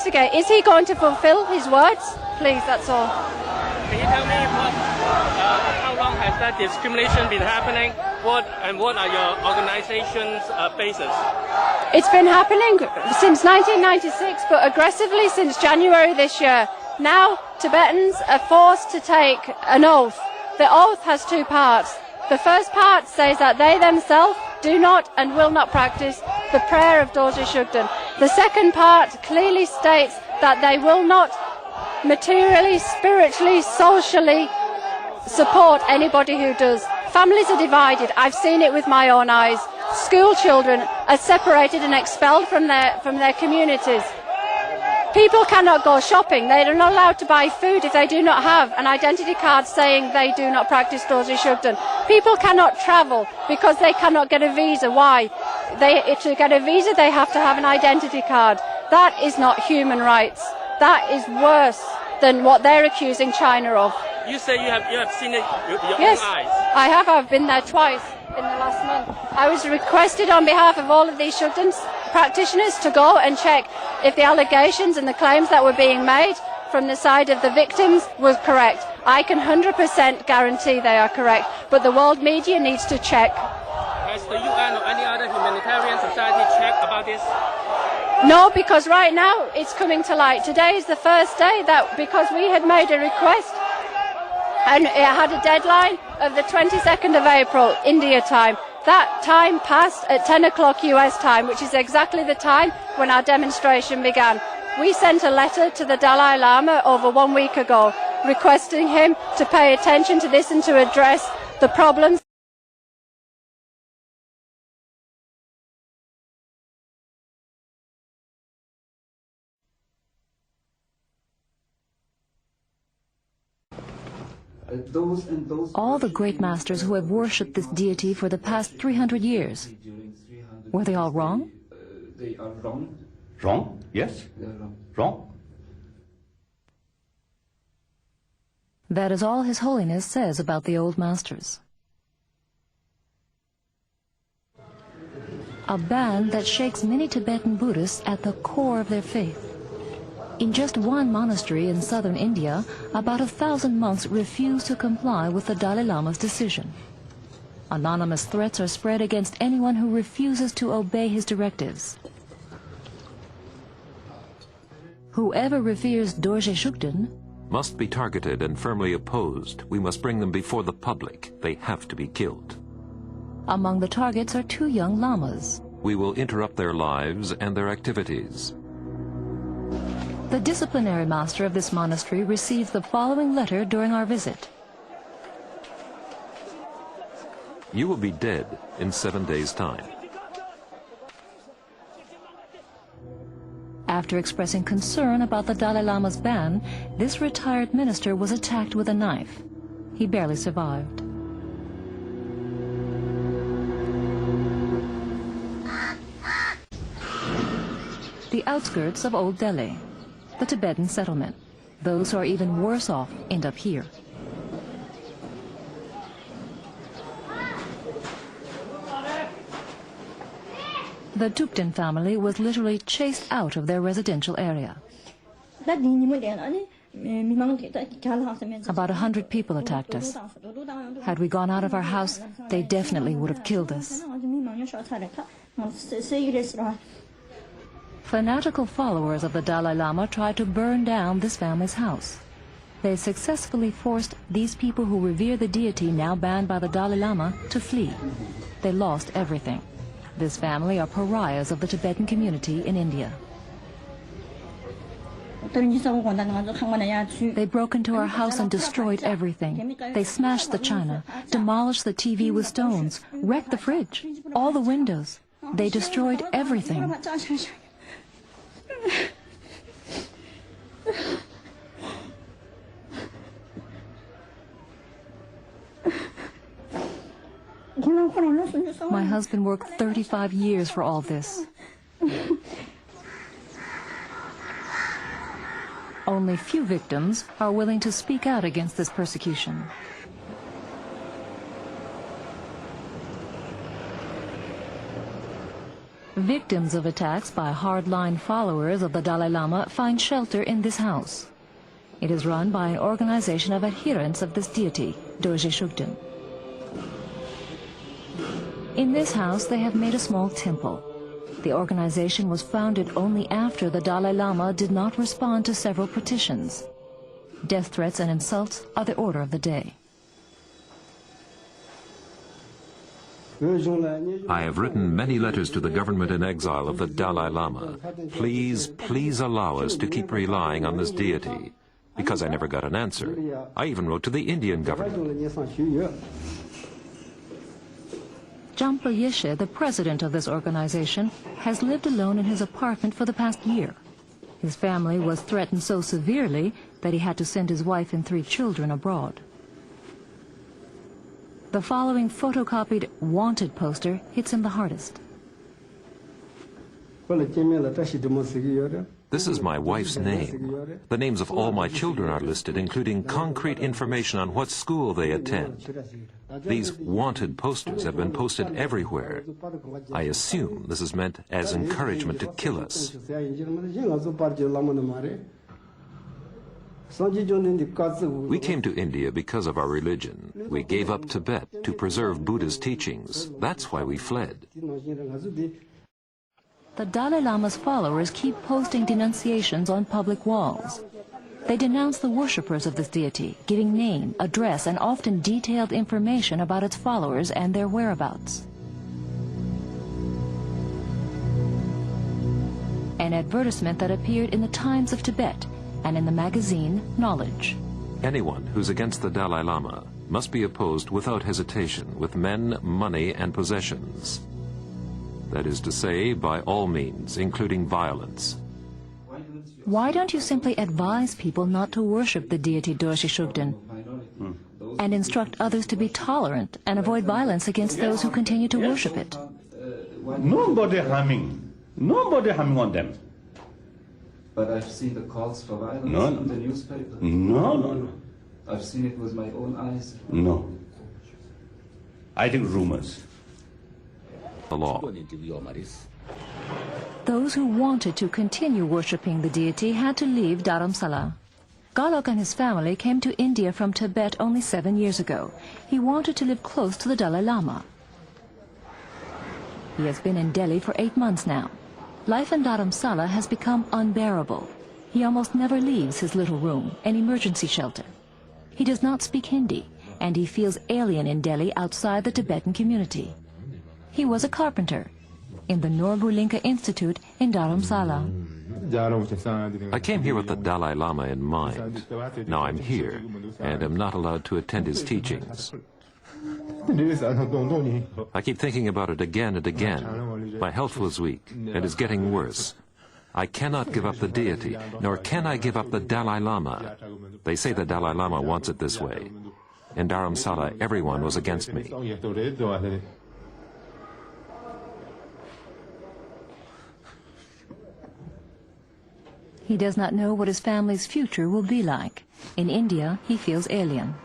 investigate. Is he going to fulfill his words? Please, that's all. Can you tell me how long has that discrimination been happening? What are your organization's bases? It's been happening since 1996, but aggressively since January this year. Now, Tibetans are forced to take an oath. The oath has two parts. The first part says that they themselves do not and will not practice the prayer of Dorje Shugden. The second part clearly states that they will not materially, spiritually, socially support anybody who does. Families are divided. I've seen it with my own eyes. School children are separated and expelled from their communities. People cannot go shopping. They are not allowed to buy food if they do not have an identity card saying they do not practice Dorje Shugden. People cannot travel because they cannot get a visa. Why? To get a visa, they have to have an identity card. That is not human rights. That is worse than what they're accusing China of. You say you have seen it with your Yes, own eyes? I have. I've been there twice in the last month. I was requested on behalf of all of these Shugden practitioners to go and check if the allegations and the claims that were being made from the side of the victims were correct. I can 100% guarantee they are correct, but the world media needs to check. Has the UN or any other humanitarian society checked about this? No, because right now it's coming to light. Today is the first day that, because we had made a request and it had a deadline of the 22nd of April, India time. That time passed at 10 o'clock US time, which is exactly the time when our demonstration began. We sent a letter to the Dalai Lama over 1 week ago, requesting him to pay attention to this and to address the problems. All the great masters who have worshipped this deity for the past 300 years, were they all wrong? They are wrong. Wrong? Yes. Wrong. That is all His Holiness says about the old masters. A ban that shakes many Tibetan Buddhists at the core of their faith. In just one monastery in southern India, about 1,000 monks refuse to comply with the Dalai Lama's decision. Anonymous threats are spread against anyone who refuses to obey his directives. Whoever reveres Dorje Shugden must be targeted and firmly opposed. We must bring them before the public. They have to be killed. Among the targets are 2 young lamas. We will interrupt their lives and their activities. The disciplinary master of this monastery received the following letter during our visit. You will be dead in 7 days' time. After expressing concern about the Dalai Lama's ban, this retired minister was attacked with a knife. He barely survived. The outskirts of Old Delhi, the Tibetan settlement. Those who are even worse off end up here. The Shugden family was literally chased out of their residential area. About 100 people attacked us. Had we gone out of our house, they definitely would have killed us. Fanatical followers of the Dalai Lama tried to burn down this family's house. They successfully forced these people who revere the deity now banned by the Dalai Lama to flee. They lost everything. This family are pariahs of the Tibetan community in India. They broke into our house and destroyed everything. They smashed the china, demolished the TV with stones, wrecked the fridge, all the windows. They destroyed everything. My husband worked 35 years for all this. Only few victims are willing to speak out against this persecution. Victims of attacks by hardline followers of the Dalai Lama find shelter in this house. It is run by an organization of adherents of this deity, Dorje Shugden. In this house, they have made a small temple. The organization was founded only after the Dalai Lama did not respond to several petitions. Death threats and insults are the order of the day. I have written many letters to the government in exile of the Dalai Lama. Please, please allow us to keep relying on this deity. Because I never got an answer. I even wrote to the Indian government. Jampa Yeshe, the president of this organization, has lived alone in his apartment for the past year. His family was threatened so severely that he had to send his wife and 3 children abroad. The following photocopied wanted poster hits him the hardest. This is my wife's name. The names of all my children are listed, including concrete information on what school they attend. These wanted posters have been posted everywhere. I assume this is meant as encouragement to kill us. We came to India because of our religion. We gave up Tibet to preserve Buddha's teachings. That's why we fled. The Dalai Lama's followers keep posting denunciations on public walls. They denounce the worshippers of this deity, giving name, address, and often detailed information about its followers and their whereabouts. An advertisement that appeared in the Times of Tibet and in the magazine Knowledge. Anyone who's against the Dalai Lama must be opposed without hesitation with men, money, and possessions. That is to say, by all means, including violence. Why don't you simply advise people not to worship the deity Dorje Shugden and instruct others to be tolerant and avoid violence against those who continue to worship it? Nobody harming on them. But I've seen the calls for violence in the newspaper. No. I've seen it with my own eyes. No. I think rumors. The law. Those who wanted to continue worshipping the deity had to leave Dharamsala. Galok and his family came to India from Tibet only 7 years ago. He wanted to live close to the Dalai Lama. He has been in Delhi for 8 months now. Life in Dharamsala has become unbearable. He almost never leaves his little room, an emergency shelter. He does not speak Hindi, and he feels alien in Delhi outside the Tibetan community. He was a carpenter in the Norbulinka Institute in Dharamsala. I came here with the Dalai Lama in mind. Now I'm here, and am not allowed to attend his teachings. I keep thinking about it again and again. My health was weak, and is getting worse. I cannot give up the deity, nor can I give up the Dalai Lama. They say the Dalai Lama wants it this way. In Dharamsala, everyone was against me. He does not know what his family's future will be like. In India, he feels alien.